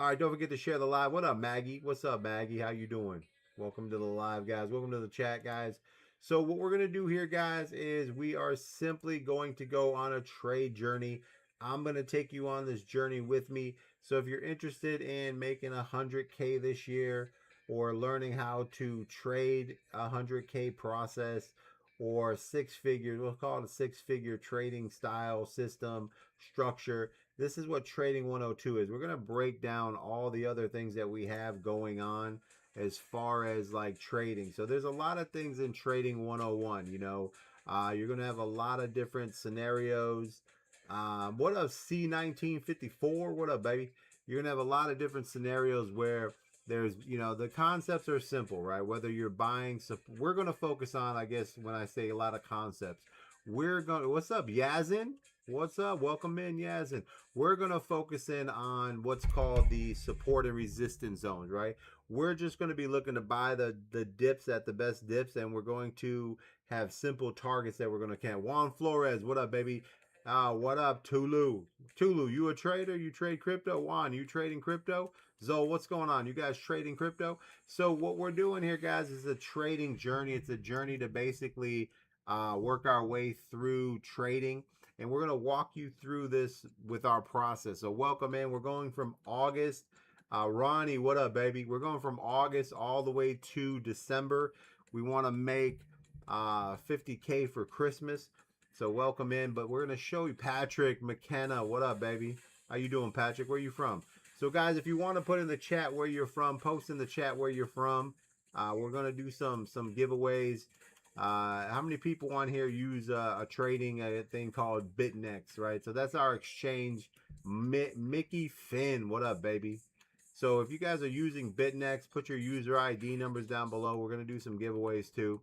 All right, don't forget to share the live. What up, Maggie? What's up, Maggie? How you doing? Welcome to the live, guys. Welcome to the chat, guys. So what we're gonna do here, guys, is we are simply going to go on a trade journey. I'm gonna take you on this journey with me. So if you're interested in making 100K this year, or learning how to trade 100K process, or six figures, we'll call it a six-figure trading style system structure, this is what Trading 102 is. We're going to break down all the other things that we have going on as far as like trading. So there's a lot of things in Trading 101, you know. You're going to have a lot of different scenarios. What up, C1954? What up, baby? You're going to have a lot of different scenarios where there's, you know, the concepts are simple, right? Whether you're buying, we're going to focus on, I guess, when I say a lot of concepts, we're going to, what's up, Yazin? What's up? Welcome in, Yazin. We're going to focus in on what's called the support and resistance zones, right? We're just going to be looking to buy the dips at the best dips, and we're going to have simple targets that we're going to count. Juan Flores, what up, baby? What up, Tulu? Tulu, you a trader? You trade crypto? Juan, you trading crypto? Zoe, what's going on? You guys trading crypto? So what we're doing here, guys, is a trading journey. It's a journey to basically work our way through trading, and we're going to walk you through this with our process. So welcome in. We're going from August. Ronnie, what up, baby? We're going from August all the way to December. We want to make 50K for Christmas. So welcome in. But we're going to show you Patrick McKenna. What up, baby? How you doing, Patrick? Where you from? So guys, if you want to put in the chat where you're from, post in the chat where you're from. We're going to do some giveaways. How many people on here use a trading thing called BitNex, right? So that's our exchange. Mickey Finn, what up, baby? So if you guys are using BitNex, put your user ID numbers down below. We're going to do some giveaways too.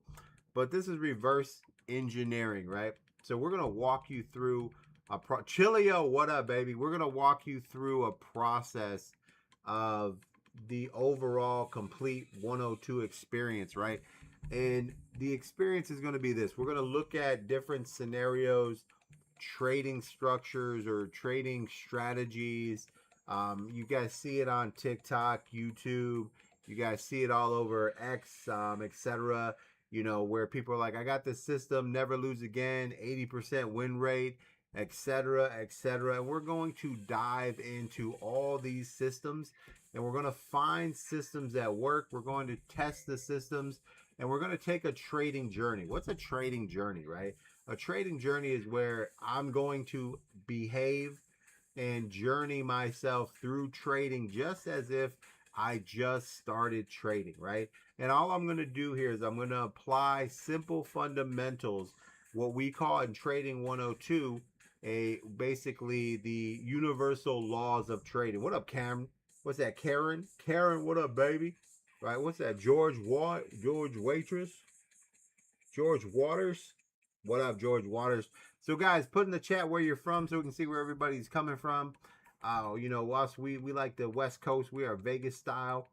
But this is reverse engineering, right? So we're going to walk you through Chilio, what up, baby? We're going to walk you through a process of the overall complete 102 experience, right? And the experience is going to be this. We're going to look at different scenarios, trading structures or trading strategies. You guys see it on TikTok, YouTube. You guys see it all over X, etc. You know, where people are like, I got this system, never lose again, 80% win rate, etc., etc. And we're going to dive into all these systems, and we're going to find systems that work. We're going to test the systems, and we're going to take a trading journey. What's a trading journey, right? A trading journey is where I'm going to behave and journey myself through trading just as if I just started trading, right? And all I'm going to do here is I'm going to apply simple fundamentals, what we call in Trading 102, basically the universal laws of trading. What up, Karen? What's that, Karen? Karen, what up, baby? Right? What's that, George Waitress? George Waters? What up, George Waters? So, guys, put in the chat where you're from so we can see where everybody's coming from. You know, us, we like the West Coast. We are Vegas style.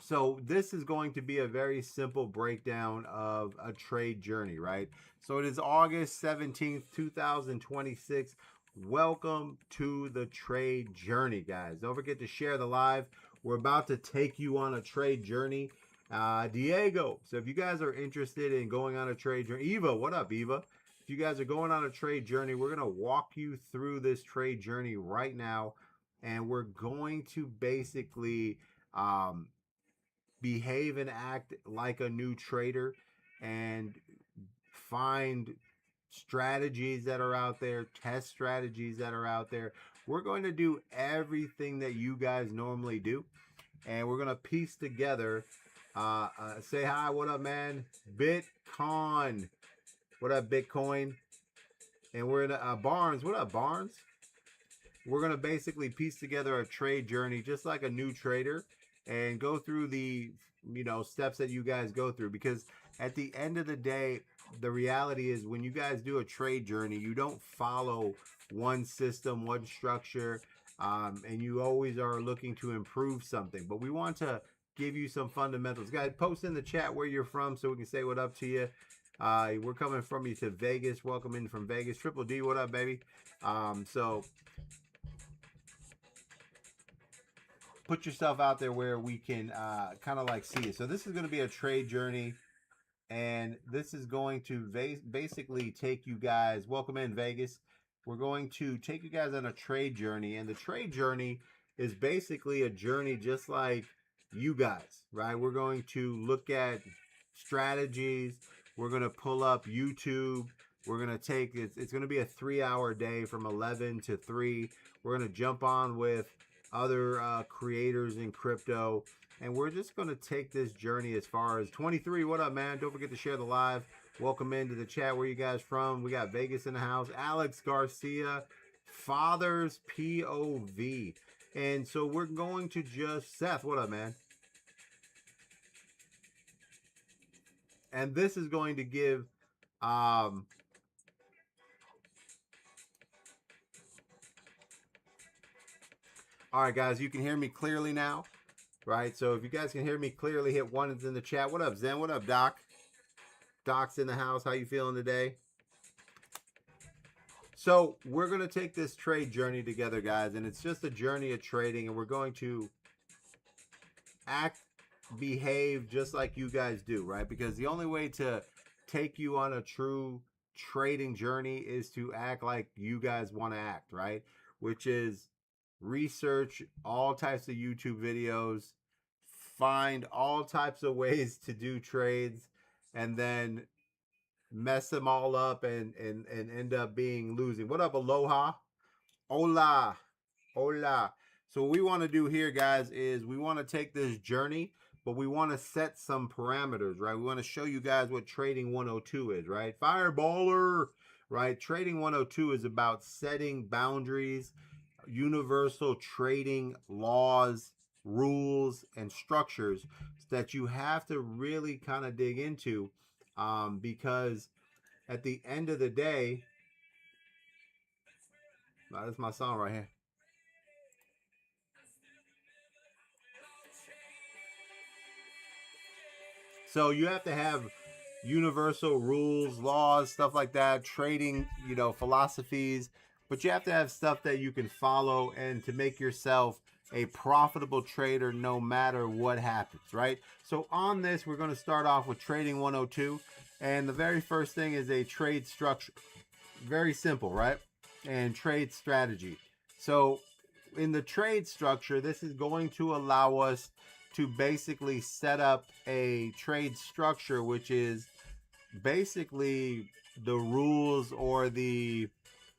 So this is going to be a very simple breakdown of a trade journey, right? So it is August 17th, 2026. Welcome to the trade journey, guys. Don't forget to share the live. We're about to take you on a trade journey. Diego, so if you guys are interested in going on a trade journey, Eva, what up, Eva? If you guys are going on a trade journey, we're going to walk you through this trade journey right now. And we're going to basically behave and act like a new trader and find strategies that are out there, test strategies that are out there. We're going to do everything that you guys normally do, and we're going to piece together. Say hi, what up, man? Bitcoin, what up, Bitcoin? And we're in Barnes, what up, Barnes? We're going to basically piece together a trade journey just like a new trader and go through the, you know, steps that you guys go through, because at the end of the day, the reality is when you guys do a trade journey, you don't follow one system, one structure, and you always are looking to improve something. But we want to give you some fundamentals. Guys, post in the chat where you're from so we can say what up to you. We're coming from you to Vegas. Welcome in from Vegas. Triple D, what up, baby? So put yourself out there where we can kind of like see it. So this is going to be a trade journey, and this is going to basically take you guys, welcome in Vegas. We're going to take you guys on a trade journey, and the trade journey is basically a journey just like you guys, right? We're going to look at strategies. We're going to pull up YouTube. We're going to take, it's going to be a 3-hour day from 11 to 3. We're going to jump on with other creators in crypto, and we're just going to take this journey as far as 23. What up, man? Don't forget to share the live. Welcome into the chat. Where you guys from? We got Vegas in the house. Alex Garcia, Fathers POV. And so we're going to just, Seth, what up, man? And this is going to give, all right, guys, you can hear me clearly now, right? So if you guys can hear me clearly, hit 1 in the chat. What up, Zen? What up, Doc? Doc's in the house. How you feeling today? So we're going to take this trade journey together, guys, and it's just a journey of trading, and we're going to behave just like you guys do, right? Because the only way to take you on a true trading journey is to act like you guys want to act, right? Which is research all types of YouTube videos, find all types of ways to do trades, and then mess them all up and end up being losing. What up, Aloha? Hola. Hola. So what we want to do here, guys, is we want to take this journey, but we want to set some parameters, right? We want to show you guys what Trading 102 is, right? Fireballer, right? Trading 102 is about setting boundaries, universal trading laws, rules, and structures that you have to really kind of dig into, because at the end of the day, that's my song right here. So you have to have universal rules, laws, stuff like that, trading, philosophies, but you have to have stuff that you can follow and to make yourself a profitable trader no matter what happens, right? So on this, we're going to start off with Trading 102, and the very first thing is a trade structure. Very simple, right? And trade strategy. So in the trade structure, this is going to allow us to basically set up a trade structure, which is basically the rules or the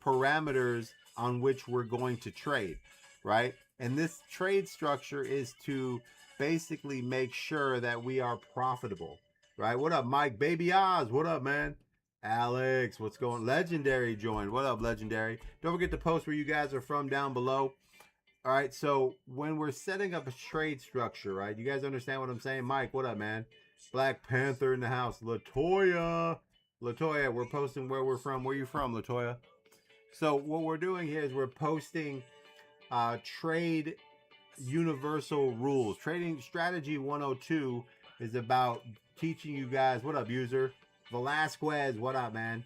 parameters on which we're going to trade, right? And this trade structure is to basically make sure that we are profitable, right? What up, Mike? Baby Oz, what up, man? Alex, what's going? Legendary joined. What up, Legendary? Don't forget to post where you guys are from down below. All right, so when we're setting up a trade structure, right? You guys understand what I'm saying? Mike, what up, man? Black Panther in the house. Latoya. Latoya, we're posting where we're from. Where you from, Latoya? So what we're doing here is we're posting trade universal rules. Trading Strategy 102 is about teaching you guys, what up, user? Velasquez, what up, man?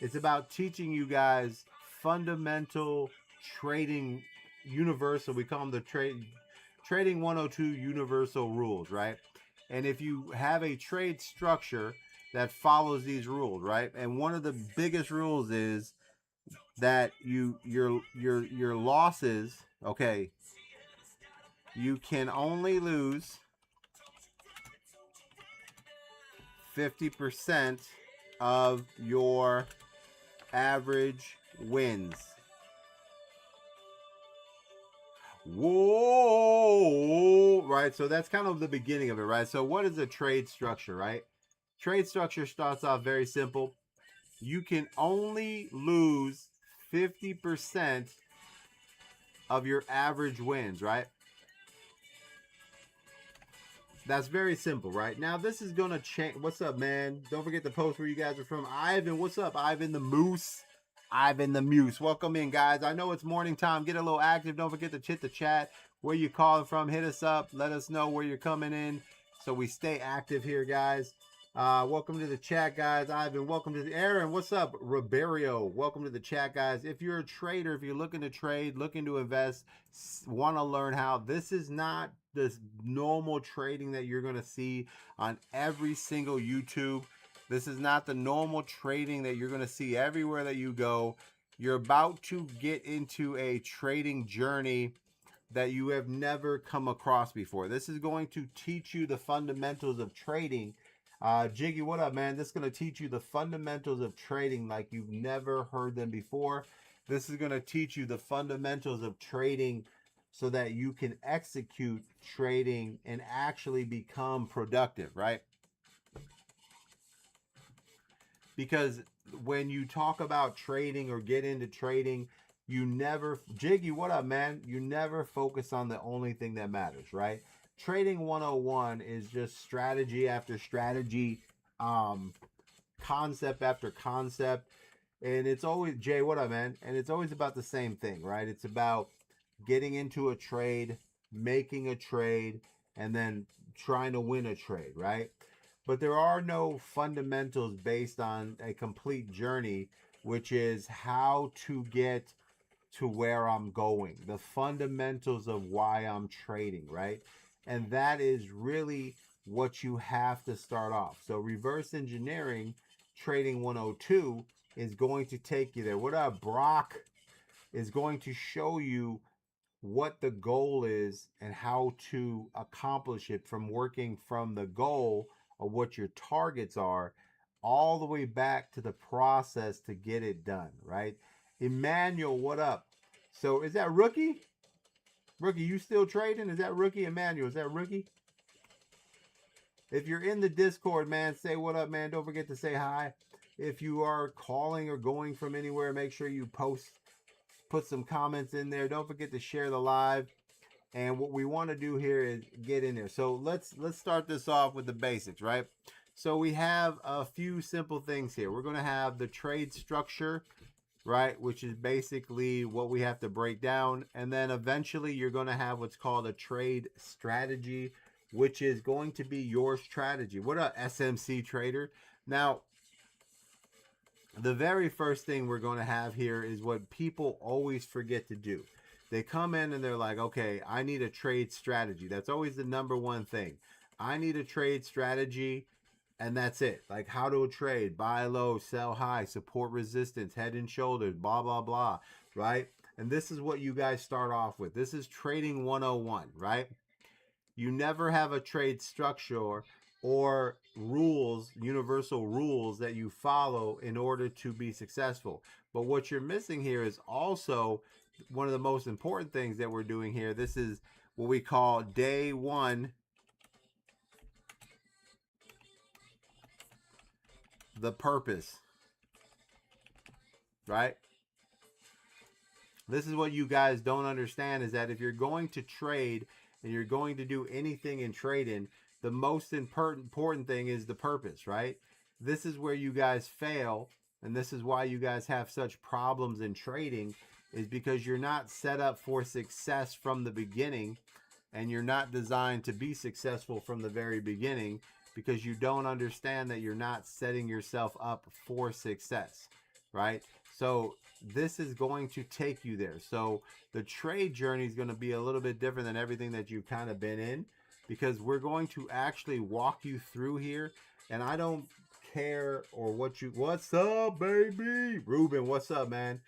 It's about teaching you guys fundamental trading universal, we call them the Trading 102 universal rules, right? And if you have a trade structure that follows these rules, right? And one of the biggest rules is that your losses, okay, you can only lose 50% of your average wins. Whoa, right? So that's kind of the beginning of it, right? So what is a trade structure, right? Trade structure starts off very simple. You can only lose 50% of your average wins, right? That's very simple, right? Now, this is going to change. What's up, man? Don't forget to post where you guys are from. Ivan, what's up? Ivan the Moose. Ivan the Muse. Welcome in, guys. I know it's morning time. Get a little active. Don't forget to hit the chat. Where you calling from, hit us up. Let us know where you're coming in so we stay active here, guys. Welcome to the chat, guys. Ivan, welcome to the Aaron. What's up, Riberio? Welcome to the chat, guys. If you're a trader, if you're looking to trade, looking to invest, want to learn how, this is not this normal trading that you're going to see on every single YouTube. This is not the normal trading that you're going to see everywhere that you go. You're about to get into a trading journey that you have never come across before. This is going to teach you the fundamentals of trading. Jiggy, what up, man? This is going to teach you the fundamentals of trading like you've never heard them before. This is going to teach you the fundamentals of trading so that you can execute trading and actually become productive, right? Because when you talk about trading or get into trading, you never, Jiggy, what up, man? You never focus on the only thing that matters, right? Trading 101 is just strategy after strategy, concept after concept. And it's always, Jay, what up, man? And it's always about the same thing, right? It's about getting into a trade, making a trade, and then trying to win a trade, right? But there are no fundamentals based on a complete journey, which is how to get to where I'm going, the fundamentals of why I'm trading, right? And that is really what you have to start off. So reverse engineering trading 102 is going to take you there. What up, Brock? Is going to show you what the goal is and how to accomplish it, from working from the goal of what your targets are all the way back to the process to get it done, right? Emmanuel, what up? So is that Rookie? Rookie, you still trading? Is that Rookie? Emmanuel, is that Rookie? If you're in the Discord, man, say what up, man. Don't forget to say hi. If you are calling or going from anywhere, make sure you put some comments in there. Don't forget to share the live. And what we want to do here is get in there. So let's start this off with the basics, right? So we have a few simple things here. We're going to have the trade structure, right, which is basically what we have to break down. And then eventually you're going to have what's called a trade strategy, which is going to be your strategy. What a SMC trader. Now, the very first thing we're going to have here is what people always forget to do. They come in and they're like, okay, I need a trade strategy. That's always the number one thing. I need a trade strategy, and that's it. Like how to trade, buy low, sell high, support resistance, head and shoulders, blah, blah, blah, right? And this is what you guys start off with. This is trading 101, right? You never have a trade structure or rules, universal rules that you follow in order to be successful. But what you're missing here is also one of the most important things that we're doing here. This is what we call day one, the purpose, right? This is what you guys don't understand, is that if you're going to trade and you're going to do anything in trading, the most important thing is the purpose, right? This is where you guys fail, and this is why you guys have such problems in trading, is because you're not set up for success from the beginning, and you're not designed to be successful from the very beginning, because you don't understand that you're not setting yourself up for success, right? So this is going to take you there. So the trade journey is going to be a little bit different than everything that you've kind of been in, because we're going to actually walk you through here. And I don't care or what's up, baby? Ruben, what's up, man?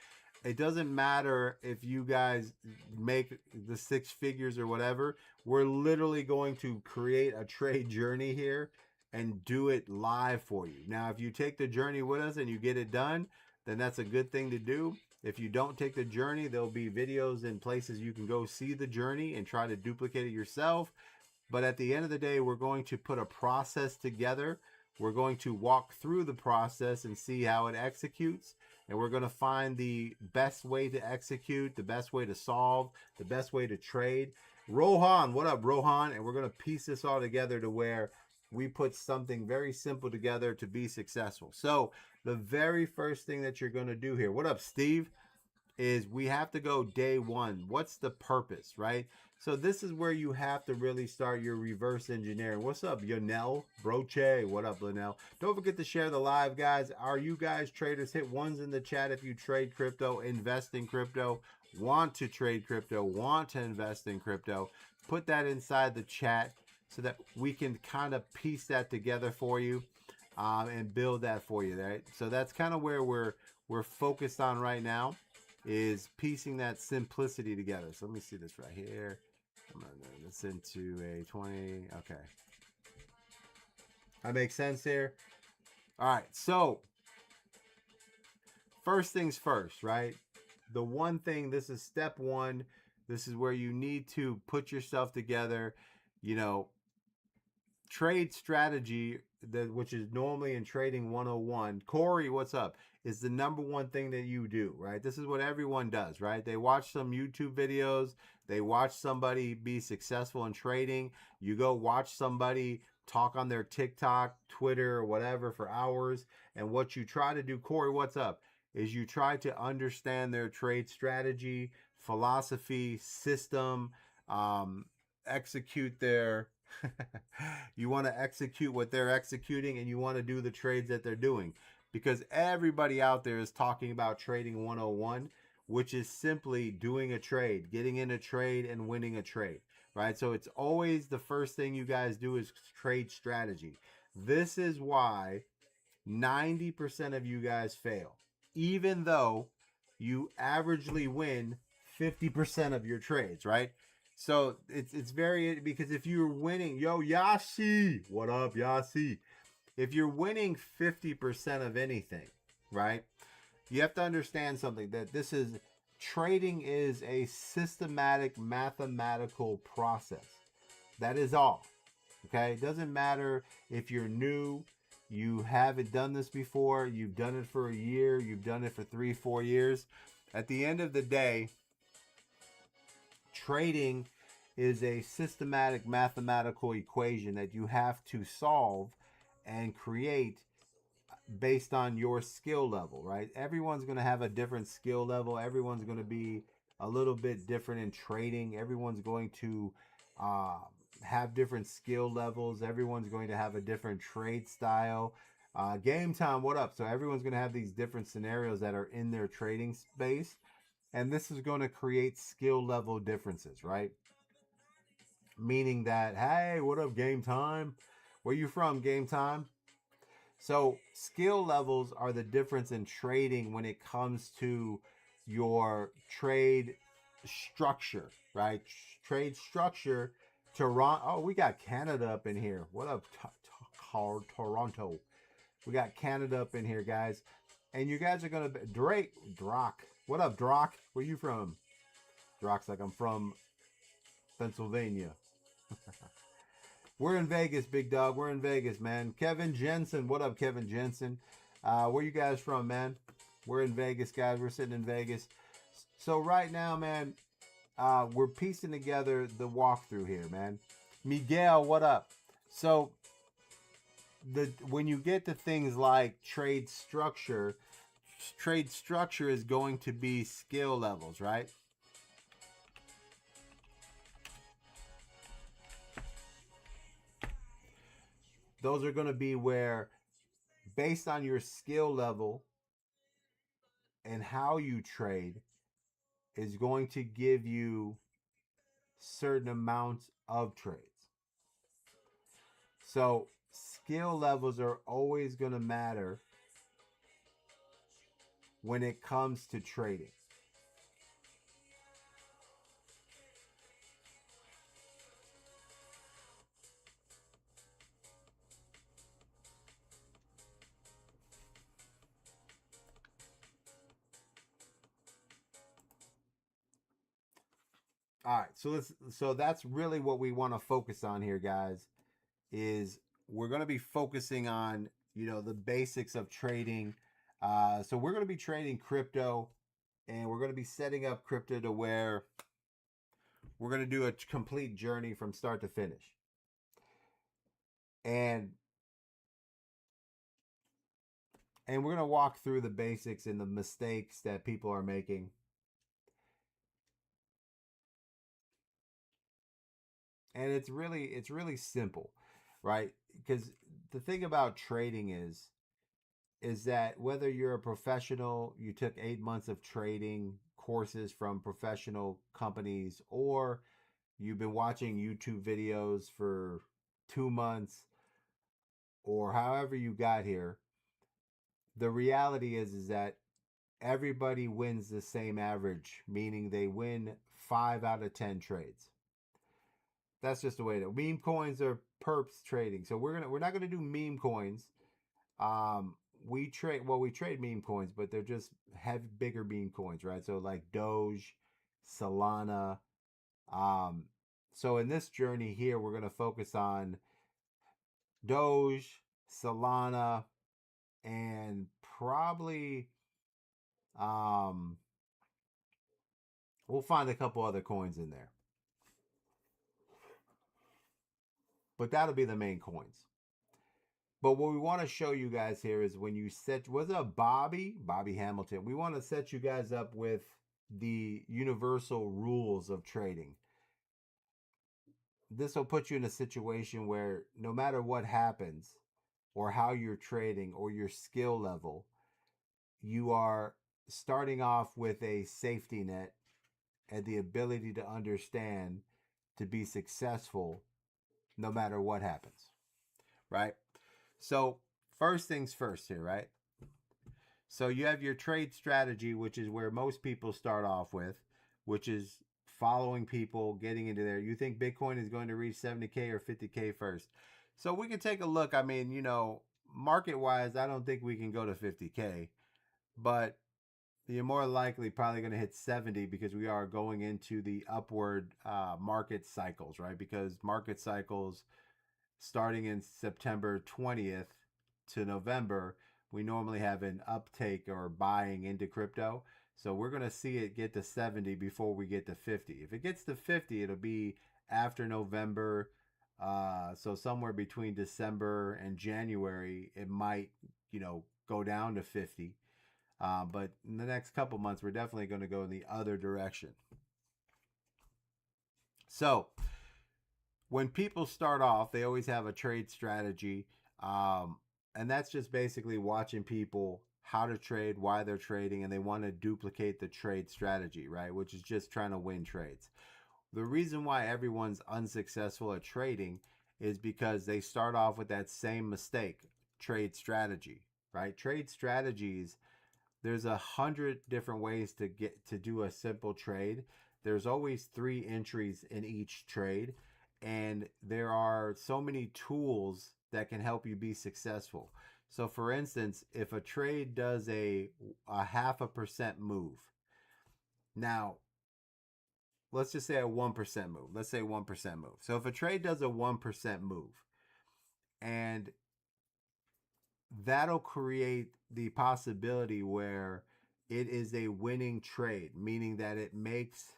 It doesn't matter if you guys make the 6 figures or whatever. We're literally going to create a trade journey here and do it live for you. Now, if you take the journey with us and you get it done, then that's a good thing to do. If you don't take the journey, there'll be videos and places you can go see the journey and try to duplicate it yourself. But at the end of the day, we're going to put a process together. We're going to walk through the process and see how it executes. And we're going to find the best way to execute, the best way to solve, the best way to trade. Rohan, what up, Rohan? And we're going to piece this all together to where we put something very simple together to be successful. So the very first thing that you're going to do here, what up, Steve, is we have to go day one. What's the purpose, right? So this is where you have to really start your reverse engineering. What's up, Yonel Broche? What up, Linnell? Don't forget to share the live, guys. Are you guys traders? Hit ones in the chat if you trade crypto, invest in crypto, want to trade crypto, want to invest in crypto. Put that inside the chat so that we can kind of piece that together for you and build that for you, right? So that's kind of where we're focused on right now, is piecing that simplicity together. So let me see this right here. I'm going to turn this into a 20. Okay. That makes sense here. All right. So first things first, right? The one thing, this is step one. This is where you need to put yourself together, you know, trade strategy, which is normally in trading 101. Corey, what's up? Is the number one thing that you do, right? This is what everyone does, right? They watch some YouTube videos, they watch somebody be successful in trading. You go watch somebody talk on their TikTok, Twitter, or whatever for hours. And what you try to do, Corey, what's up? Is you try to understand their trade strategy, philosophy, system, execute their you want to execute what they're executing, and you want to do the trades that they're doing, because everybody out there is talking about trading 101, which is simply doing a trade, getting in a trade and winning a trade, right? So it's always the first thing you guys do is trade strategy. This is why 90% of you guys fail, even though you averagely win 50% of your trades, right? So it's very, because if you're winning, yo, Yashi, what up, Yashi? If you're winning 50% of anything, right? You have to understand something, that this is, trading is a systematic mathematical process. That is all. Okay? It doesn't matter if you're new, you haven't done this before, you've done it for a year, you've done it for 3-4 years. At the end of the day, trading is a systematic mathematical equation that you have to solve and create based on your skill level, right? Everyone's going to have a different skill level. Everyone's going to be a little bit different in trading. Everyone's going to have different skill levels. Everyone's going to have a different trade style. Game time, what up? So everyone's going to have these different scenarios that are in their trading space. And this is going to create skill level differences, right? Meaning that, hey, what up, Game Time? Where you from, Game Time? So skill levels are the difference in trading when it comes to your trade structure, right? Trade structure. Toronto. Oh, we got Canada up in here. What up, Toronto? We got Canada up in here, guys. And you guys are going to... Drock. What up, Drock? Where you from? Drock's like, I'm from Pennsylvania. We're in Vegas, big dog. We're in Vegas, man. Kevin Jensen. What up, Kevin Jensen? Where you guys from, man? We're in Vegas, guys. We're sitting in Vegas. So right now, man, we're piecing together the walkthrough here, man. Miguel, what up? So when you get to things like trade structure is going to be skill levels, right? Those are going to be where, based on your skill level and how you trade, is going to give you certain amounts of trades. So skill levels are always going to matter when it comes to trading. All right, so that's really what we want to focus on here, guys, is we're going to be focusing on, the basics of trading. So we're going to be trading crypto, and we're going to be setting up crypto to where we're going to do a complete journey from start to finish. And we're going to walk through the basics and the mistakes that people are making. And it's really simple, right? Because the thing about trading is that whether you're a professional, you took 8 months of trading courses from professional companies, or you've been watching YouTube videos for 2 months, or however you got here, the reality is that everybody wins the same average, meaning they win 5 out of 10 trades. That's just the way that meme coins are perps trading. So we're not gonna do meme coins. Um, we trade meme coins, but they're just have bigger meme coins, right? So like Doge, Solana. Um, so in this journey here, we're gonna focus on Doge, Solana, and probably um we'll find a couple other coins in there. But that'll be the main coins. But what we want to show you guys here is when you set, was it Bobby Hamilton? We want to set you guys up with the universal rules of trading. This will put you in a situation where no matter what happens or how you're trading or your skill level, you are starting off with a safety net and the ability to understand to be successful no matter what happens, right? So, first things first here, right? So, you have your trade strategy, which is where most people start off with, which is following people, getting into there. You think Bitcoin is going to reach 70K or 50K first. So, we can take a look. I mean, market wise, I don't think we can go to 50K, but you're more likely probably going to hit 70 because we are going into the upward market cycles, right? Because market cycles starting in September 20th to November, we normally have an uptake or buying into crypto. So we're going to see it get to 70 before we get to 50. If it gets to 50, it'll be after November. So somewhere between December and January, it might, go down to 50. But in the next couple months, we're definitely going to go in the other direction. So when people start off, they always have a trade strategy. And that's just basically watching people how to trade, why they're trading, and they want to duplicate the trade strategy, right? Which is just trying to win trades. The reason why everyone's unsuccessful at trading is because they start off with that same mistake, trade strategy, right? Trade strategies, there's 100 different ways to get to do a simple trade. There's always 3 entries in each trade, and there are so many tools that can help you be successful. So for instance, if a trade does a 0.5% move, now let's just say a 1% move. Let's say 1% move. So if a trade does a 1% move, and that'll create the possibility where it is a winning trade, meaning that it makes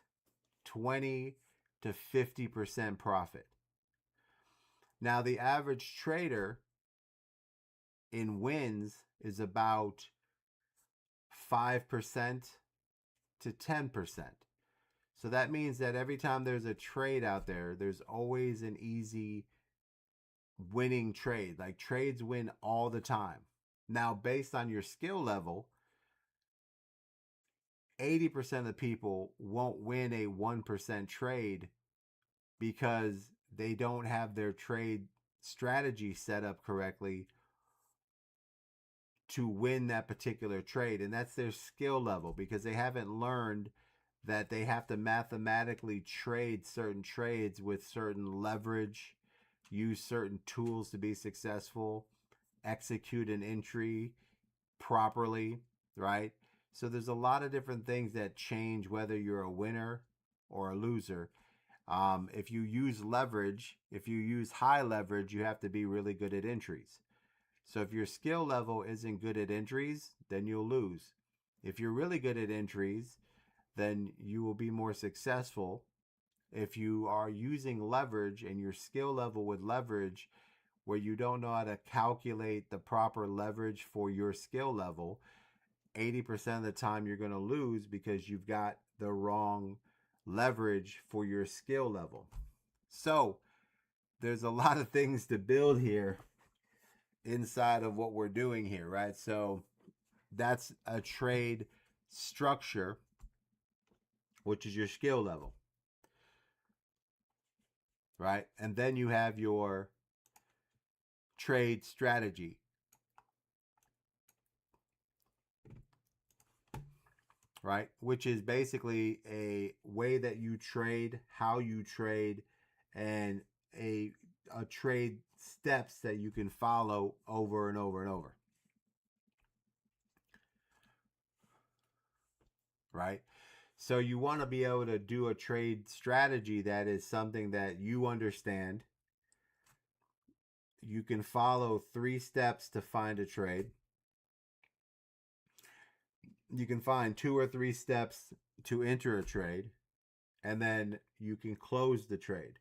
20 to 50% profit. Now, the average trader in wins is about 5% to 10%. So that means that every time there's a trade out there, there's always an easy winning trade. Like trades win all the time. Now, based on your skill level, 80% of the people won't win a 1% trade because they don't have their trade strategy set up correctly to win that particular trade. And that's their skill level because they haven't learned that they have to mathematically trade certain trades with certain leverage, use certain tools to be successful, execute an entry properly, right? So there's a lot of different things that change whether you're a winner or a loser. If you use leverage, if you use high leverage, you have to be really good at entries. So if your skill level isn't good at entries, then you'll lose. If you're really good at entries, then you will be more successful. If you are using leverage and your skill level with leverage, where you don't know how to calculate the proper leverage for your skill level, 80% of the time you're going to lose because you've got the wrong leverage for your skill level. So there's a lot of things to build here inside of what we're doing here, right? So that's a trade structure, which is your skill level, right? And then you have your trade strategy, right? Which is basically a way that you trade, how you trade, and a trade steps that you can follow over and over and over, right? So you want to be able to do a trade strategy that is something that you understand. You can follow 3 steps to find a trade. You can find 2 or 3 steps to enter a trade, and then you can close the trade.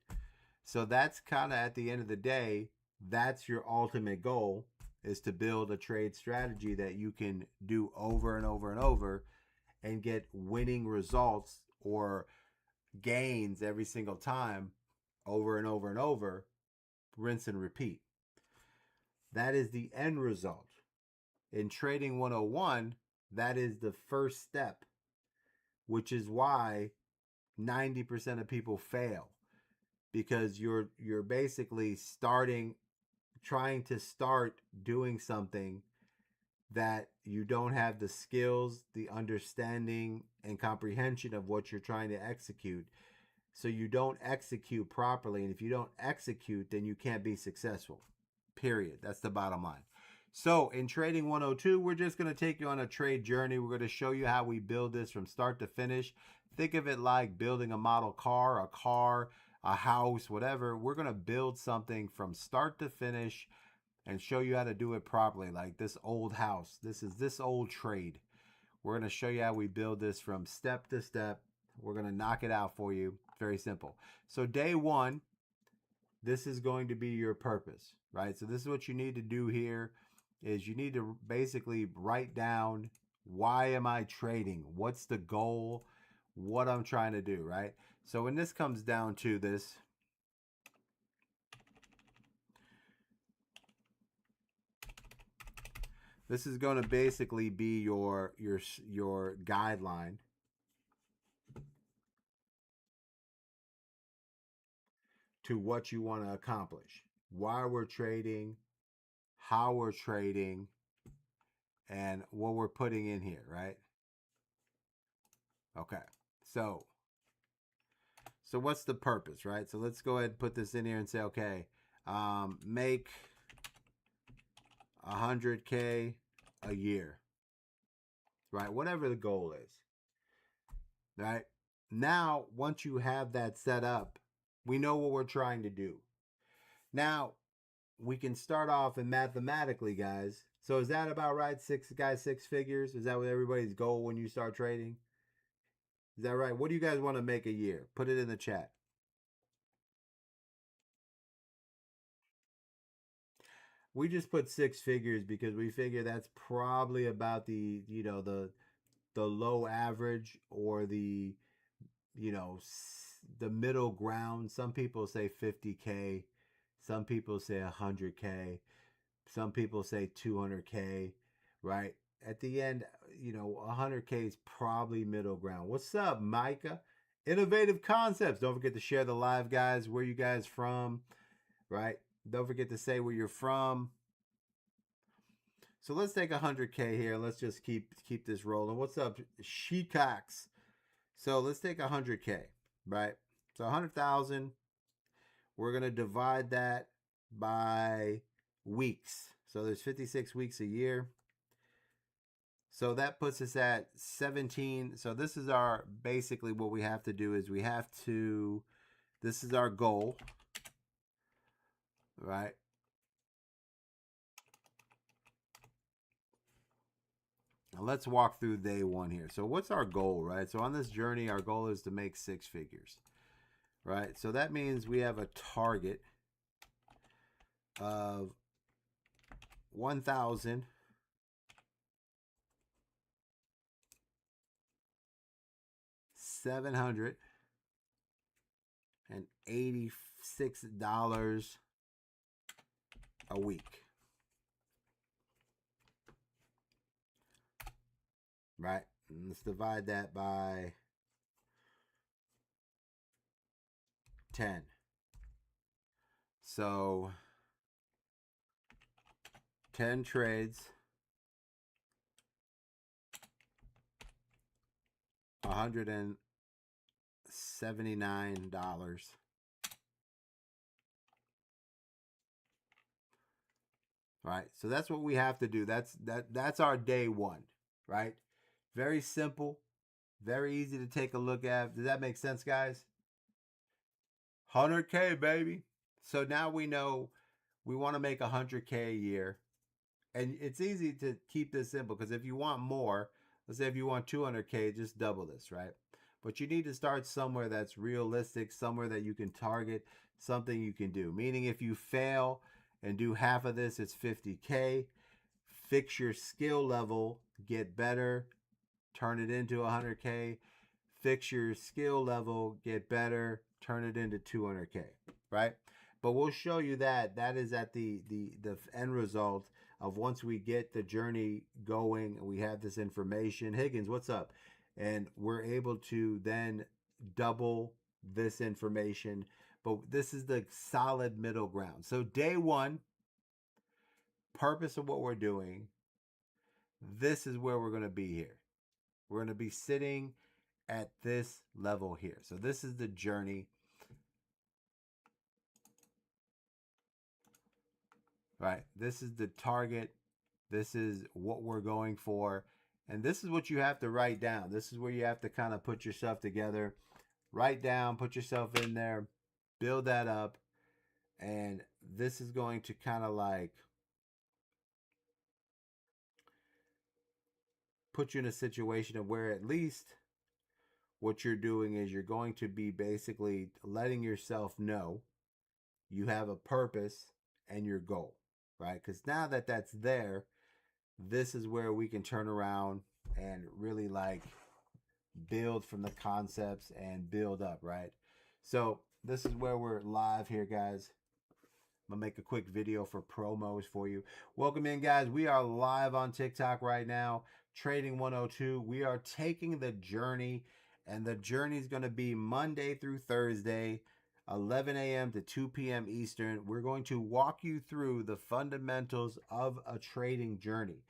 So that's kind of, at the end of the day, that's your ultimate goal, is to build a trade strategy that you can do over and over and over and get winning results or gains every single time, over and over and over, rinse and repeat. That is the end result. In Trading 101, that is the first step, which is why 90% of people fail, because you're basically trying to start doing something that you don't have the skills, the understanding, and comprehension of what you're trying to execute. So you don't execute properly, and if you don't execute, then you can't be successful. Period. That's the bottom line. So in Trading 102, we're just going to take you on a trade journey. We're going to show you how we build this from start to finish. Think of it like building a model car, a house, whatever. We're going to build something from start to finish and show you how to do it properly. Like this old house. This is this old trade. We're going to show you how we build this from step to step. We're going to knock it out for you. Very simple. So day 1, this is going to be your purpose, right? So this is what you need to do here, is you need to basically write down, why am I trading? What's the goal? What I'm trying to do, right? So when this comes down to this, this is going to basically be your guideline to what you want to accomplish. Why we're trading, how we're trading, and what we're putting in here, right? Okay. So what's the purpose, right? So let's go ahead and put this in here and say, okay, make 100K a year, right? Whatever the goal is, right? Now, once you have that set up, we know what we're trying to do. Now, we can start off and mathematically, guys. So is that about right? 6 figures? Is that what everybody's goal when you start trading? Is that right? What do you guys want to make a year? Put it in the chat. We just put 6 figures because we figure that's probably about the, the low average, or the, the middle ground. Some people say 50K. Some people say 100K. Some people say 200K, right? At the end, 100K is probably middle ground. What's up, Micah? Innovative Concepts. Don't forget to share the live, guys. Where you guys from, right? Don't forget to say where you're from. So let's take 100K here. Let's just keep this rolling. What's up, Shecox? So let's take 100K, right? So 100,000. We're going to divide that by weeks. So there's 56 weeks a year. So that puts us at 17. So this is our, basically what we have to do is we have to, this is our goal, right? Now let's walk through day 1 here. So what's our goal, right? So on this journey, our goal is to make 6 figures, right? So that means we have a target of 1,000 785 $6 a week. Right? And let's divide that by 10. So 10 trades, $179. Right? So that's what we have to do. That's our day one, right? Very simple, very easy to take a look at. Does that make sense, guys? 100K, baby. So now we know we want to make 100K a year. And it's easy to keep this simple because if you want more, let's say if you want 200K, just double this, right? But you need to start somewhere that's realistic, somewhere that you can target, something you can do. Meaning if you fail and do half of this, it's 50K. Fix your skill level, get better, turn it into 100K. Fix your skill level, get better, turn it into 200K, right? But we'll show you that. That is at the end result of once we get the journey going and we have this information. Higgins, what's up? And we're able to then double this information. But this is the solid middle ground. So day one, purpose of what we're doing, this is where we're going to be here. We're going to be sitting at this level here. So this is the journey. Right? This is the target. This is what we're going for. And this is what you have to write down. This is where you have to kind of put yourself together. Write down, put yourself in there, build that up. And this is going to kind of like put you in a situation of where at least what you're doing is you're going to be basically letting yourself know you have a purpose and your goal, right? Because now that that's there, this is where we can turn around and really like build from the concepts and build up, right? So this is where we're live here, guys. I'm gonna make a quick video for promos for you. Welcome in, guys. We are live on TikTok right now. Trading 102. We are taking the journey, and the journey is going to be Monday through Thursday, 11 a.m. to 2 p.m. Eastern. We're going to walk you through the fundamentals of a trading journey.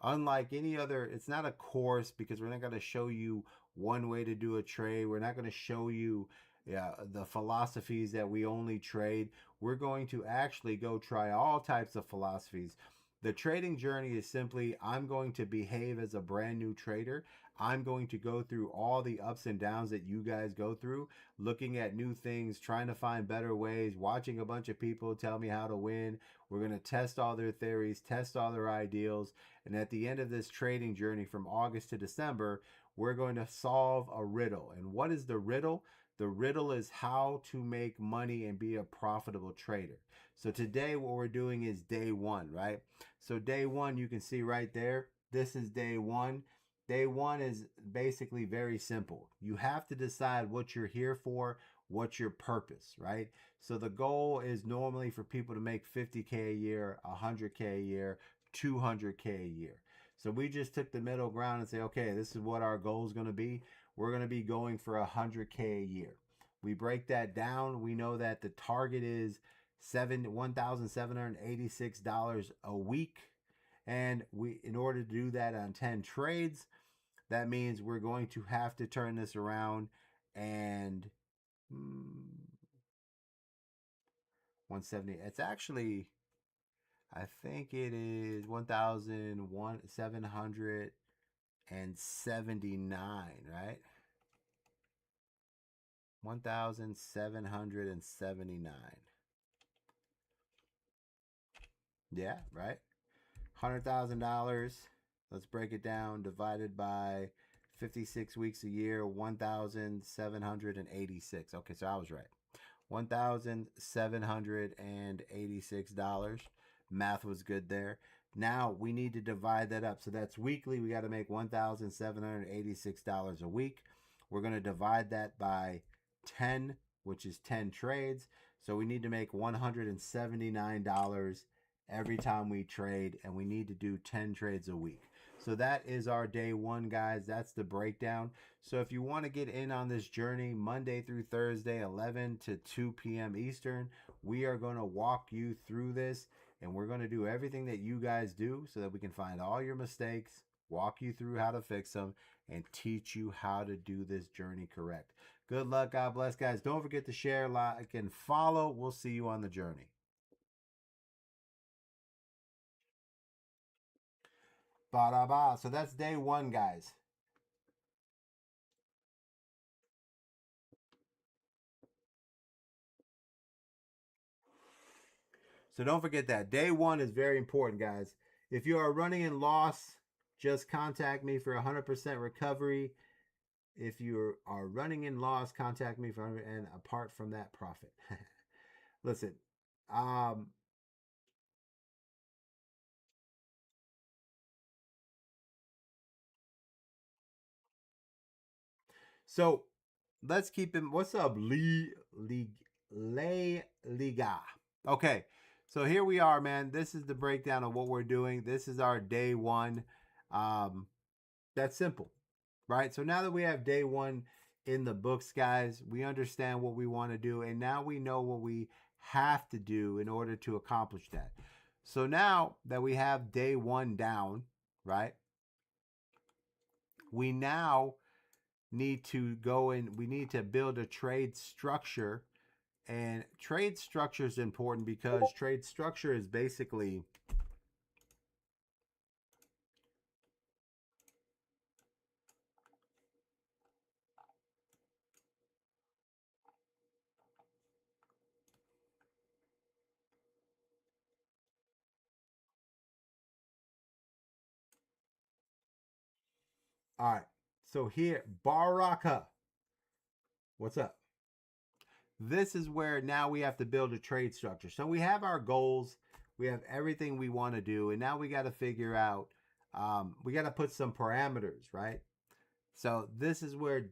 Unlike any other, it's not a course because we're not going to show you one way to do a trade. We're not going to show you the philosophies that we only trade. We're going to actually go try all types of philosophies. The trading journey is simply, I'm going to behave as a brand new trader. I'm going to go through all the ups and downs that you guys go through, looking at new things, trying to find better ways, watching a bunch of people tell me how to win. We're going to test all their theories, test all their ideals. And at the end of this trading journey from August to December, we're going to solve a riddle. And what is the riddle? The riddle is how to make money and be a profitable trader. So today what we're doing is day one, right? So day one, you can see right there, this is day one. Day one is basically very simple. You have to decide what you're here for, what's your purpose, right? So the goal is normally for people to make 50K a year, 100K a year, 200K a year. So we just took the middle ground and say, okay, this is what our goal is going to be. We're going to be going for 100K a year. We break that down. We know that the target is $1,786 a week. And in order to do that on 10 trades, that means we're going to have to turn this around and 170. It's actually, I think it is 1,779, right? 1,779. Yeah, right? $100,000. Let's break it down. Divided by 56 weeks a year, 1,786. Okay, so I was right. $1,786. Math was good there. Now we need to divide that up. So that's weekly. We got to make $1,786 a week. We're going to divide that by 10, which is 10 trades. So we need to make $179 every time we trade, and we need to do 10 trades a week. So that is our day one, guys. That's the breakdown. So if you want to get in on this journey, Monday through Thursday, 11 to 2 p.m. Eastern, we are going to walk you through this, and we're going to do everything that you guys do so that we can find all your mistakes, walk you through how to fix them, and teach you how to do this journey correct. Good luck. God bless, guys. Don't forget to share, like, and follow. We'll see you on the journey. Ba-da-ba. So that's day one, guys. So don't forget that. Day one is very important, guys. If you are running in loss, just contact me for 100% recovery. If you are running in loss, contact me for 100 and apart from that profit. Listen, um, so let's keep him. What's up, Liga? Okay, so here we are, man. This is the breakdown of what we're doing. This is our day one. Um, that's simple, right? So now that we have day one in the books, guys, we understand what we want to do, and now we know what we have to do in order to accomplish that. So now that we have day one down, right? We now need to go and we need to build a trade structure. And trade structure is important because trade structure is basically all right. So here, Baraka, what's up? This is where now we have to build a trade structure. So we have our goals, we have everything we want to do, and now we got to figure out, we got to put some parameters, right? So this is where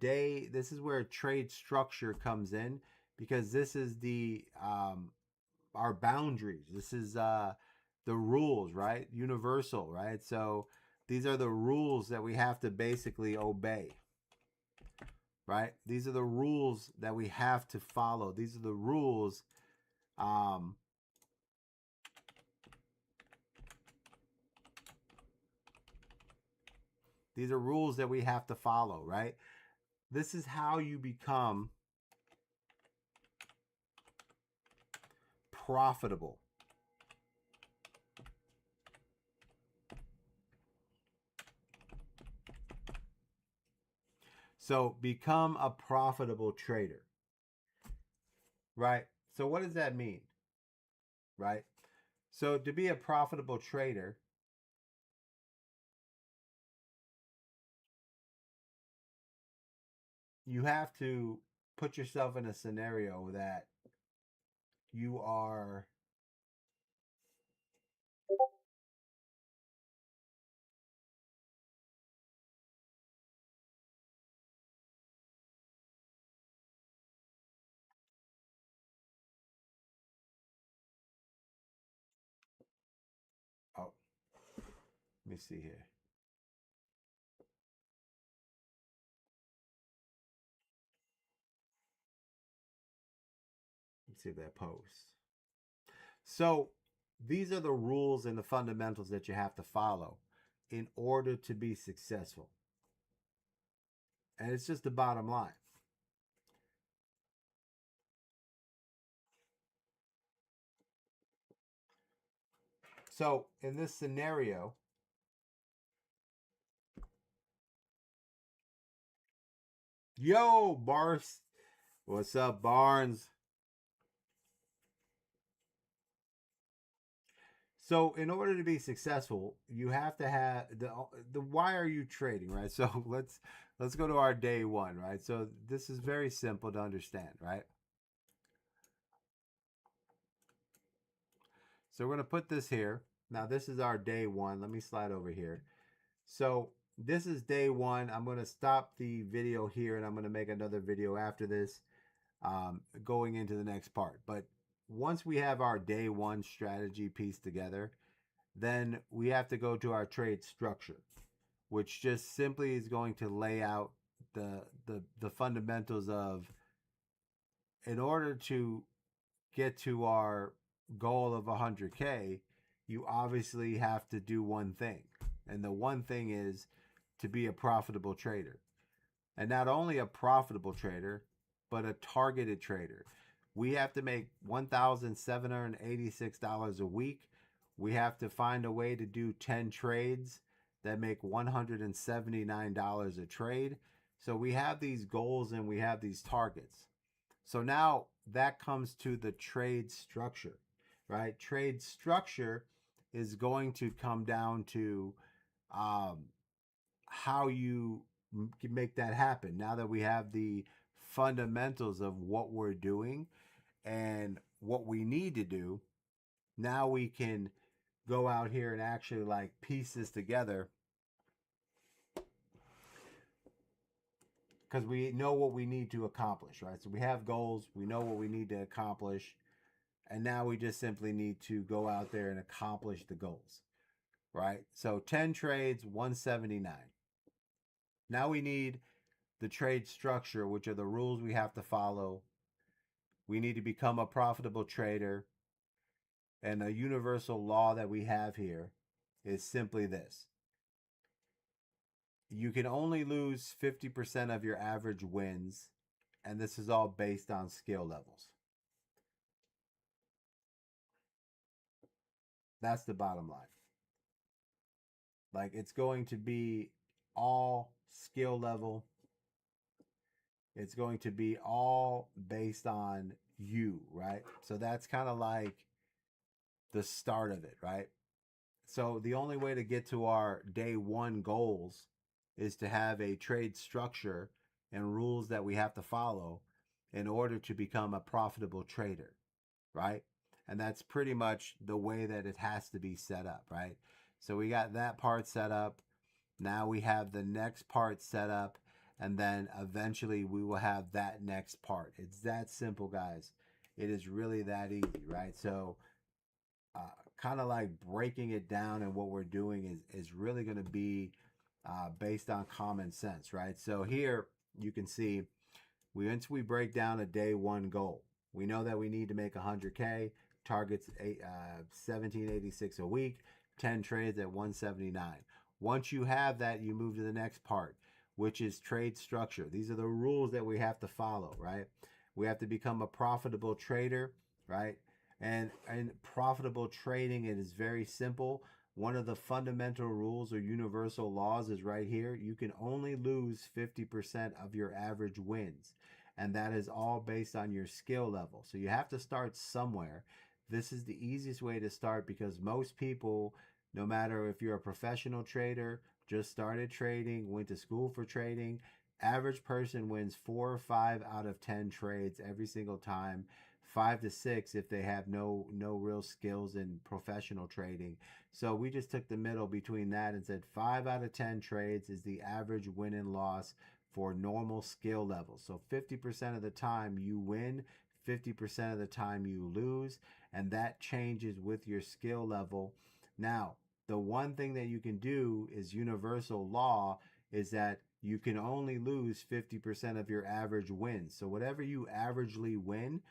trade structure comes in because this is the our boundaries. This is the rules, right? Universal, right? So these are the rules that we have to basically obey, right? These are the rules that we have to follow. These are the rules. Um, these are rules that we have to follow, right? This is how you become profitable. So become a profitable trader, right? So what does that mean, right? So to be a profitable trader, you have to put yourself in a scenario that you are oh, let me see here. Let's see if that posts. So these are the rules and the fundamentals that you have to follow in order to be successful. And it's just the bottom line. So in this scenario, yo, Bars, what's up, Barnes? So in order to be successful, you have to have the why are you trading, right? So let's go to our day one, right? So this is very simple to understand, right? So we're going to put this here. Now this is our day one. Let me slide over here. So this is day one. I'm going to stop the video here and I'm going to make another video after this going into the next part. But once we have our day one strategy piece together, then we have to go to our trade structure, which just simply is going to lay out the fundamentals of, in order to get to our goal of 100K, you obviously have to do one thing. And the one thing is to be a profitable trader. And not only a profitable trader, but a targeted trader. We have to make $1,786 a week. We have to find a way to do 10 trades that make $179 a trade. So we have these goals and we have these targets. So now that comes to the trade structure, right? Trade structure is going to come down to how you can make that happen. Now that we have the fundamentals of what we're doing and what we need to do, now we can go out here and actually like piece this together, because we know what we need to accomplish, right? So we have goals, we know what we need to accomplish, and now we just simply need to go out there and accomplish the goals, right? So 10 trades, 179. Now we need the trade structure, which are the rules we have to follow. We need to become a profitable trader. And a universal law that we have here is simply this: you can only lose 50% of your average wins, and this is all based on skill levels. That's the bottom line. Like, it's going to be all skill level. It's going to be all based on you, right? So that's kind of like the start of it, right? So the only way to get to our day one goals is to have a trade structure and rules that we have to follow in order to become a profitable trader, right? And that's pretty much the way that it has to be set up, right? So we got that part set up. Now we have the next part set up, and then eventually we will have that next part. It's that simple, guys. It is really that easy, right? So kind of like breaking it down, and what we're doing is really going to be based on common sense, right? So here you can see, once we break down a day one goal, we know that we need to make 100K, targets 1786 a week, 10 trades at 179. Once you have that, you move to the next part, which is trade structure. These are the rules that we have to follow, right? We have to become a profitable trader, right? And profitable trading, it is very simple. One of the fundamental rules or universal laws is right here. You can only lose 50% of your average wins. And that is all based on your skill level. So you have to start somewhere. This is the easiest way to start, because most people, no matter if you're a professional trader, just started trading, went to school for trading, average person wins 4 or 5 out of 10 trades every single time. 5 to 6 if they have no real skills in professional trading. So we just took the middle between that and said 5 out of 10 trades is the average win and loss for normal skill levels. So 50% of the time you win, 50% of the time you lose, and that changes with your skill level. Now, the one thing that you can do is universal law is that you can only lose 50% of your average wins. So whatever you averagely win,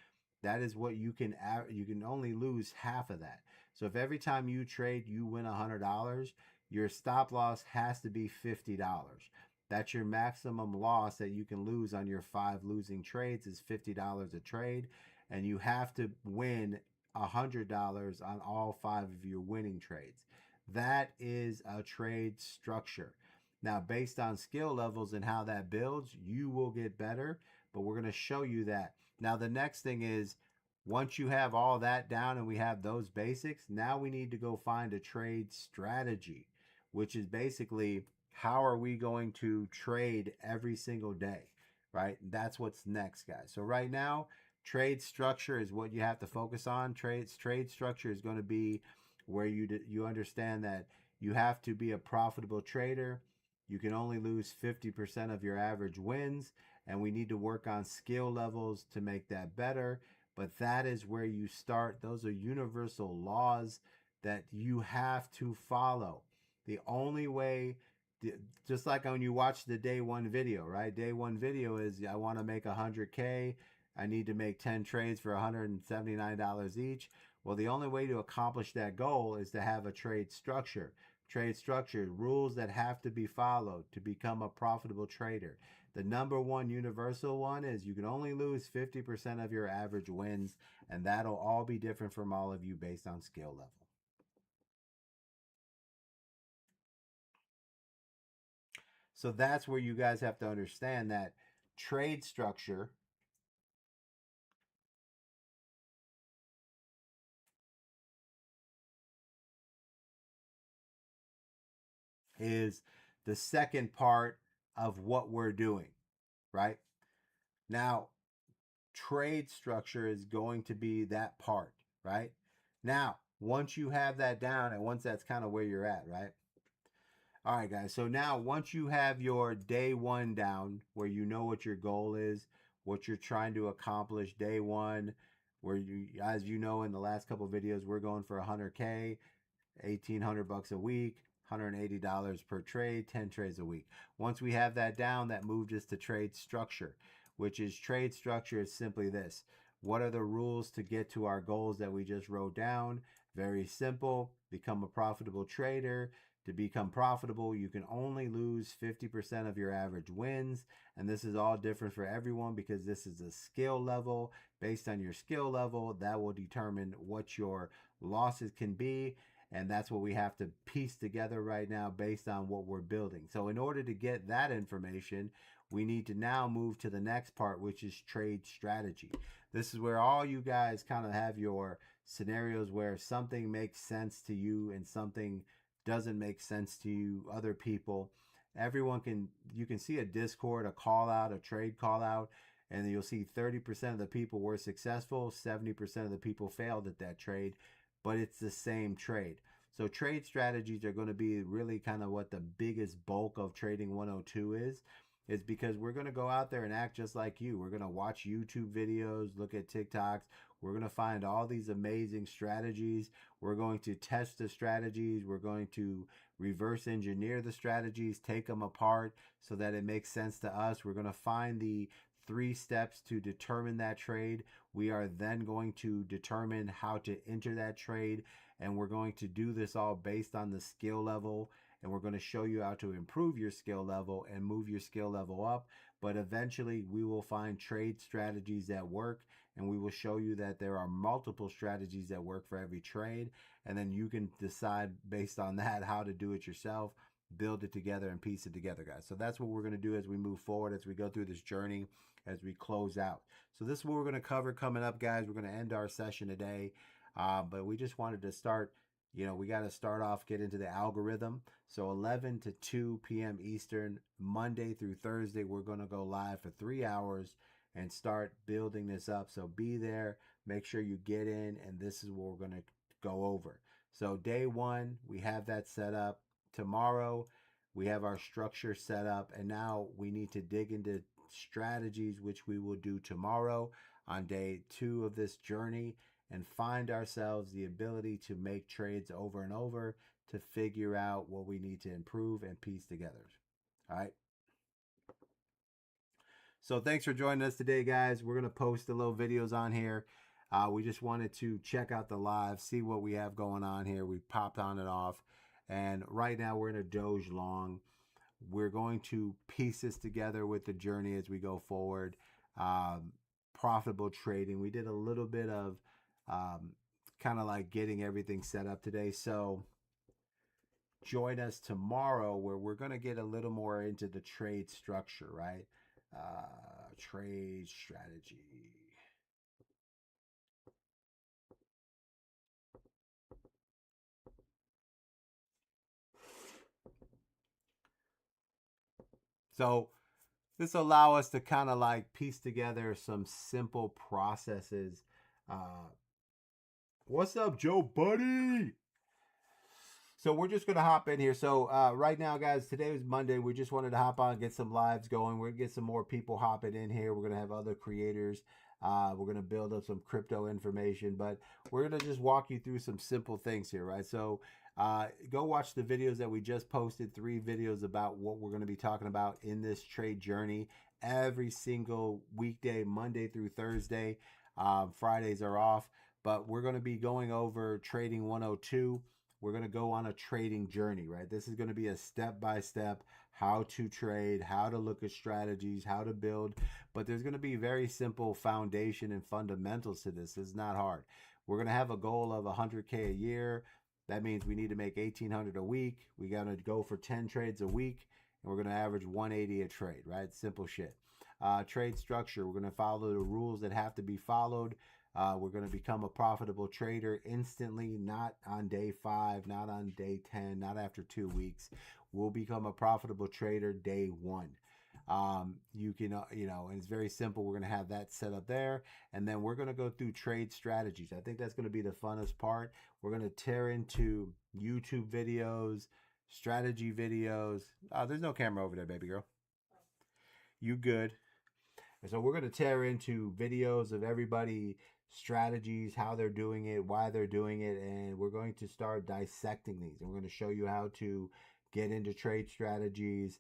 that is what you can only lose half of that. So if every time you trade you win $100, your stop loss has to be $50. That's your maximum loss that you can lose on your 5 losing trades, is $50 a trade, and you have to win $100 on all 5 of your winning trades. That is a trade structure. Now, based on skill levels and how that builds, you will get better, but we're going to show you that. Now, the next thing is, once you have all that down and we have those basics, now we need to go find a trade strategy, which is basically, how are we going to trade every single day, right? That's what's next, guys. So right now, trade structure is what you have to focus on. Trade structure is going to be where you understand that you have to be a profitable trader. You can only lose 50% of your average wins, and we need to work on skill levels to make that better. but that is where you start. Those are universal laws that you have to follow. The only way, just like when you watch the day one video, right? Day one video is I want to make 100K. I need to make 10 trades for $179 each. Well, the only way to accomplish that goal is to have a trade structure. Trade structure, rules that have to be followed to become a profitable trader. The number one universal one is you can only lose 50% of your average wins, and that'll all be different from all of you based on skill level. So that's where you guys have to understand that trade structure is the second part of what we're doing, right? Now, trade structure is going to be that part, right? Now, once you have that down and once that's kind of where you're at, right? All right, guys. So now once you have your day one down, where you know what your goal is, what you're trying to accomplish day one, where you, as you know, in the last couple of videos, we're going for 100K, 1,800 bucks a week, $180 per trade, 10 trades a week. Once we have that down, that moves us to trade structure, which is trade structure is simply this. What are the rules to get to our goals that we just wrote down? Very simple. Become a profitable trader. To become profitable, you can only lose 50% of your average wins. And this is all different for everyone because this is a skill level. Based on your skill level, that will determine what your losses can be. And that's what we have to piece together right now based on what we're building. So in order to get that information, we need to now move to the next part, which is trade strategy. This is where all you guys kind of have your scenarios where something makes sense to you and something doesn't make sense to you, other people. Everyone can, you can see a Discord, a call out, a trade call out, and you'll see 30% of the people were successful, 70% of the people failed at that trade, but it's the same trade. So trade strategies are going to be really kind of what the biggest bulk of Trading 102 is because we're going to go out there and act just like you. We're going to watch YouTube videos, look at TikToks. We're going to find all these amazing strategies. We're going to test the strategies. We're going to reverse engineer the strategies, take them apart so that it makes sense to us. We're going to find the 3 steps to determine that trade. We are then going to determine how to enter that trade, and we're going to do this all based on the skill level, and we're going to show you how to improve your skill level and move your skill level up. But eventually we will find trade strategies that work, and we will show you that there are multiple strategies that work for every trade, and then you can decide based on that how to do it yourself, build it together and piece it together, guys. So that's what we're going to do as we move forward, as we go through this journey, as we close out. So this is what we're going to cover coming up, guys. We're going to end our session today, but we just wanted to start, you know, we got to start off, get into the algorithm. So 11 to 2 p.m. Eastern, Monday through Thursday, we're going to go live for 3 hours and start building this up. So be there, make sure you get in, and this is what we're going to go over. So day one, we have that set up. Tomorrow, we have our structure set up, and now we need to dig into strategies, which we will do tomorrow on day 2 of this journey, and find ourselves the ability to make trades over and over to figure out what we need to improve and piece together. All right. So thanks for joining us today, guys. We're going to post the little videos on here. We just wanted to check out the live, see what we have going on here. We popped on and off. And right now we're in a Doge long. We're going to piece this together with the journey as we go forward. Profitable trading. We did a little bit of kind of like getting everything set up today. So join us tomorrow where we're going to get a little more into the trade structure, right? Trade strategy. So this will allow us to kind of like piece together some simple processes. What's up, Joe Buddy? So we're just going to hop in here. So right now, guys, today is Monday. We just wanted to hop on, get some lives going. We're going to get some more people hopping in here. We're going to have other creators We're going to build up some crypto information, but we're going to just walk you through some simple things here, right? So go watch the videos that we just posted, 3 videos about what we're going to be talking about in this trade journey every single weekday, Monday through Thursday. Fridays are off, but we're going to be going over Trading 102. We're going to go on a trading journey, right? This is going to be a step-by-step how to trade, how to look at strategies, how to build, but there's going to be very simple foundation and fundamentals to this. It's not hard. We're going to have a goal of 100K a year. That means we need to make 1,800 a week. We got to go for 10 trades a week, and we're going to average 180 a trade, right? Simple shit. Trade structure, we're going to follow the rules that have to be followed. We're going to become a profitable trader instantly, not on day 5, not on day 10, not after 2 weeks. We'll become a profitable trader day 1. You can, and it's very simple. We're going to have that set up there. And then we're going to go through trade strategies. I think that's going to be the funnest part. We're going to tear into YouTube videos, strategy videos. There's no camera over there, baby girl. You good. And so we're going to tear into videos of everybody, strategies, how they're doing it, why they're doing it, and we're going to start dissecting these. And we're going to show you how to get into trade strategies,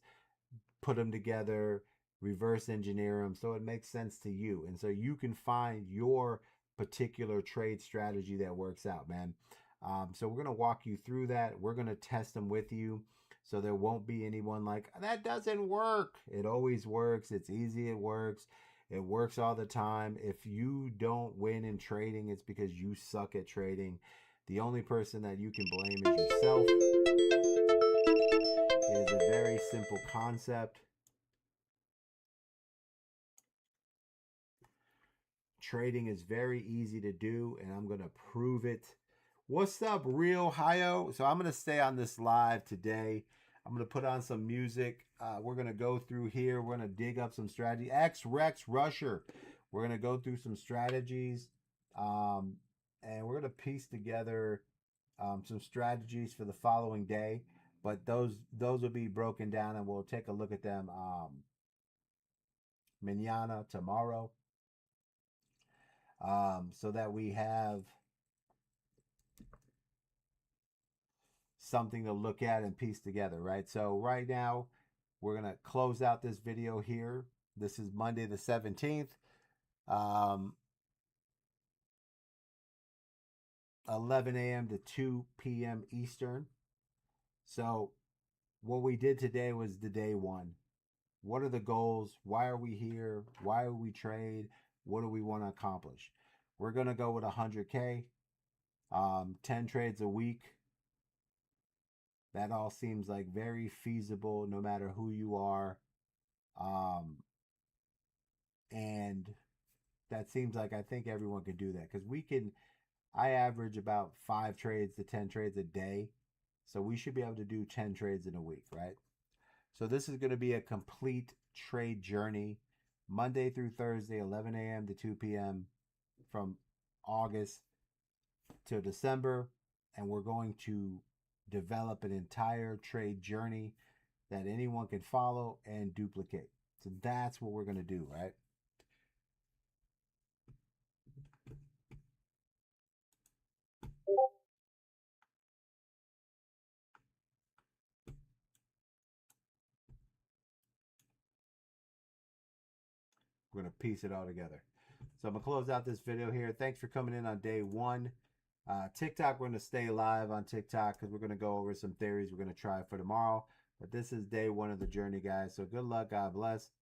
put them together, reverse engineer them so it makes sense to you. And so you can find your particular trade strategy that works out, man. So we're going to walk you through that. We're going to test them with you. So there won't be anyone like, that doesn't work. It always works. It's easy. It works. It works all the time. If you don't win in trading, it's because you suck at trading. The only person that you can blame is yourself. It is a very simple concept. Trading is very easy to do, and I'm going to prove it. What's up, Real Hio? So I'm going to stay on this live today. I'm going to put on some music. We're going to go through here. We're going to dig up some strategy. X-Rex Rusher. We're going to go through some strategies. And we're going to piece together some strategies for the following day. But those will be broken down, and we'll take a look at them mañana, tomorrow. So that we have something to look at and piece together, right? So right now, we're going to close out this video here. This is Monday the 17th. 11 a.m. to 2 p.m. Eastern. So what we did today was the day 1. What are the goals? Why are we here? Why do we trade? What do we want to accomplish? We're going to go with 100K, 10 trades a week. That all seems like very feasible no matter who you are. And that seems like I think everyone can do that because I average about 5 trades to 10 trades a day. So we should be able to do 10 trades in a week, right? So this is going to be a complete trade journey, Monday through Thursday, 11 a.m. to 2 p.m. from August to December. And we're going to develop an entire trade journey that anyone can follow and duplicate. So that's what we're going to do, right? We're going to piece it all together. So I'm going to close out this video here. Thanks for coming in on day 1. TikTok, we're going to stay live on TikTok because we're going to go over some theories we're going to try for tomorrow. But this is day 1 of the journey, guys. So good luck. God bless.